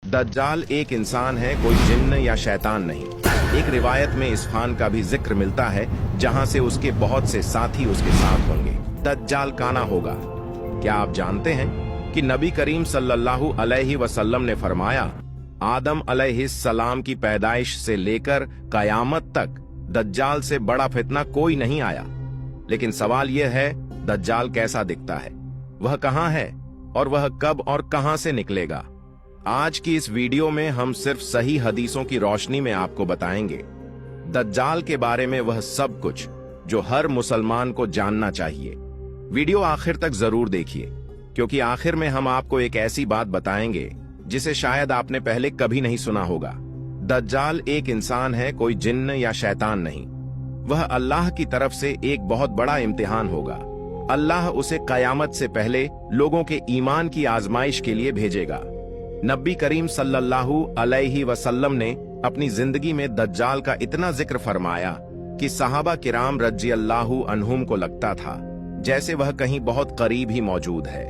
दज्जाल एक इंसान है, कोई जिन्न या शैतान नहीं। एक रिवायत में इस्फान का भी जिक्र मिलता है, जहां से उसके बहुत से साथी उसके साथ होंगे। दज्जाल काना होगा। क्या आप जानते हैं कि नबी करीम सल्लल्लाहु अलैहि वसल्लम ने फरमाया, आदम अलैहिस्सलाम की पैदाइश से लेकर कयामत तक दज्जाल से बड़ा फितना कोई नहीं आया। लेकिन सवाल यह है, दज्जाल कैसा दिखता है, वह कहां है और वह कब और कहां से निकलेगा? आज की इस वीडियो में हम सिर्फ सही हदीसों की रोशनी में आपको बताएंगे दज्जाल के बारे में वह सब कुछ जो हर मुसलमान को जानना चाहिए। वीडियो आखिर तक जरूर देखिए, क्योंकि आखिर में हम आपको एक ऐसी बात बताएंगे जिसे शायद आपने पहले कभी नहीं सुना होगा। दज्जाल एक इंसान है, कोई जिन्न या शैतान नहीं। वह अल्लाह की तरफ से एक बहुत बड़ा इम्तिहान होगा। अल्लाह उसे कयामत से पहले लोगों के ईमान की आजमाइश के लिए भेजेगा। नबी करीम सल्लल्लाहु अलैहि वसल्लम ने अपनी जिंदगी में दज्जाल का इतना जिक्र फरमाया कि सहाबा किराम रज़ियल्लाहु अन्हुम को लगता था जैसे वह कहीं बहुत करीब ही मौजूद है।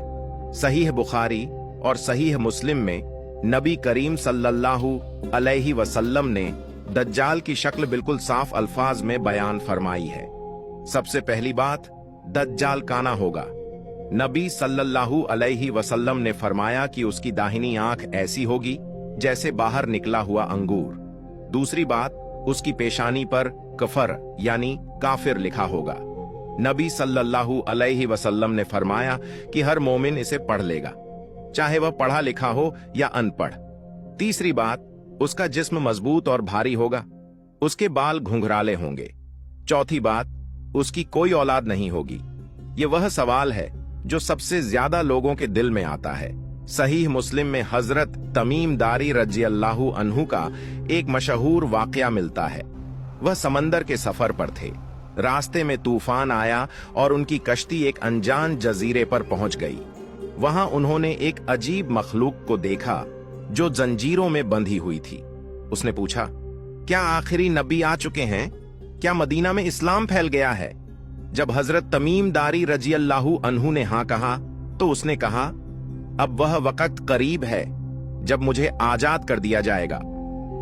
सहीह बुखारी और सहीह मुस्लिम में नबी करीम सल्लल्लाहु अलैहि वसल्लम ने दज्जाल की शक्ल बिल्कुल साफ अल्फाज में बयान फरमाई है। सबसे पहली बात, दज्जाल काना होगा। नबी सल्लल्लाहु अलैहि वसल्लम ने फरमाया कि उसकी दाहिनी आंख ऐसी होगी जैसे बाहर निकला हुआ अंगूर। दूसरी बात, उसकी पेशानी पर कफर यानी काफिर लिखा होगा। नबी सल्लल्लाहु अलैहि वसल्लम ने फरमाया कि हर मोमिन इसे पढ़ लेगा, चाहे वह पढ़ा लिखा हो या अनपढ़। तीसरी बात, उसका जिस्म मजबूत और भारी होगा। उसके बाल घुंघराले होंगे। चौथी बात, उसकी कोई औलाद नहीं होगी। ये वह सवाल है जो सबसे ज्यादा लोगों के दिल में आता है। सहीह मुस्लिम में हजरत तमीम दारी रज़ियल्लाहु अन्हु का एक मशहूर वाकया मिलता है। वह समंदर के सफर पर थे। रास्ते में तूफान आया और उनकी कश्ती एक अनजान जजीरे पर पहुंच गई। वहां उन्होंने एक अजीब मखलूक को देखा जो जंजीरों में बंधी हुई थी। उसने पूछा, क्या आखिरी नबी आ चुके हैं? क्या मदीना में इस्लाम फैल गया है? जब हजरत तमीम दारी रज़ियल्लाहु अन्हु ने हाँ कहा तो उसने कहा, अब वह वक्त करीब है जब मुझे आजाद कर दिया जाएगा।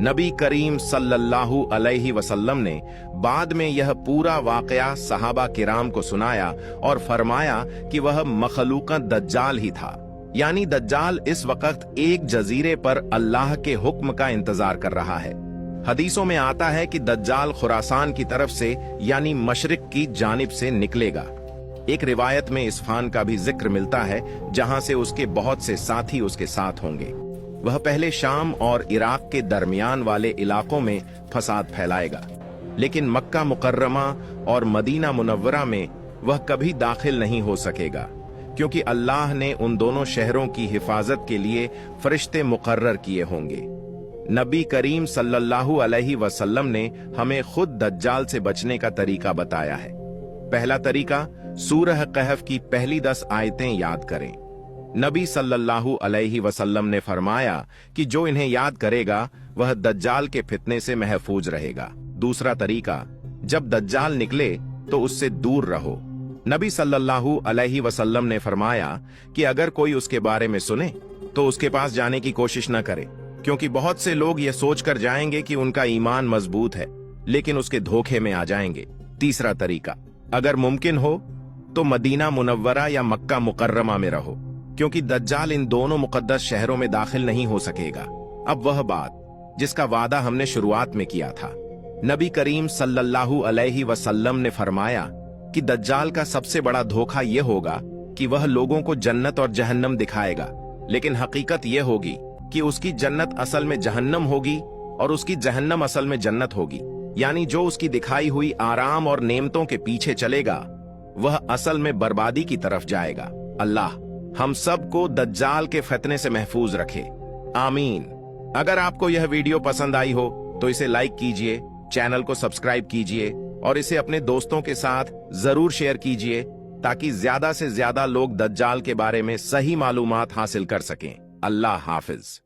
नबी करीम सल्लल्लाहु अलैहि वसल्लम ने बाद में यह पूरा वाकया सहाबा किराम को सुनाया और फरमाया कि वह मखलूकत दज्जाल ही था। यानी दज्जाल इस वक्त एक जजीरे पर अल्लाह के हुक्म का इंतजार कर रहा है। हदीसों में आता है कि दज्जाल खुरासान की तरफ से यानी मशरिक की जानिब से निकलेगा। एक रिवायत में इस्फान का भी जिक्र मिलता है, जहां से उसके बहुत से साथी उसके साथ होंगे। वह पहले शाम और इराक के दरमियान वाले इलाकों में फसाद फैलाएगा, लेकिन मक्का मुकर्रमा और मदीना मुनव्वरा में वह कभी दाखिल नहीं हो सकेगा, क्योंकि अल्लाह ने उन दोनों शहरों की हिफाजत के लिए फरिश्ते मुकर्रर किए होंगे। नबी करीम सल्लल्लाहु अलैहि वसल्लम ने हमें खुद दज्जाल से बचने का तरीका बताया है। पहला तरीका, सूरह कहफ की पहली 10 आयतें याद करें। नबी सल्लल्लाहु अलैहि वसल्लम ने फरमाया कि जो इन्हें याद करेगा वह दज्जाल के फितने से महफूज रहेगा। दूसरा तरीका, जब दज्जाल निकले तो उससे दूर रहो। नबी सल्लल्लाहु अलैहि वसल्लम ने फरमाया कि अगर कोई उसके बारे में सुने तो उसके पास जाने की कोशिश न करे, क्योंकि बहुत से लोग ये सोचकर जाएंगे कि उनका ईमान मजबूत है, लेकिन उसके धोखे में आ जाएंगे। तीसरा तरीका, अगर मुमकिन हो तो मदीना मुनव्वरा या मक्का मुकर्रमा में रहो, क्योंकि दज्जाल इन दोनों मुकद्दस शहरों में दाखिल नहीं हो सकेगा। अब वह बात जिसका वादा हमने शुरुआत में किया था। नबी करीम सल्लल्लाहु अलैहि वसल्लम ने फरमाया कि दज्जाल का सबसे बड़ा धोखा यह होगा कि वह लोगों को जन्नत और जहन्नम दिखाएगा, लेकिन हकीकत यह होगी कि उसकी जन्नत असल में जहन्नम होगी और उसकी जहन्नम असल में जन्नत होगी। यानी जो उसकी दिखाई हुई आराम और नेमतों के पीछे चलेगा वह असल में बर्बादी की तरफ जाएगा। अल्लाह हम सब को दज्जाल के फितने से महफूज रखे, आमीन। अगर आपको यह वीडियो पसंद आई हो तो इसे लाइक कीजिए, चैनल को सब्सक्राइब कीजिए और इसे अपने दोस्तों के साथ जरूर शेयर कीजिए, ताकि ज्यादा से ज्यादा लोग दज्जाल के बारे में सही मालूमात हासिल कर सकें। अल्लाह हाफिज।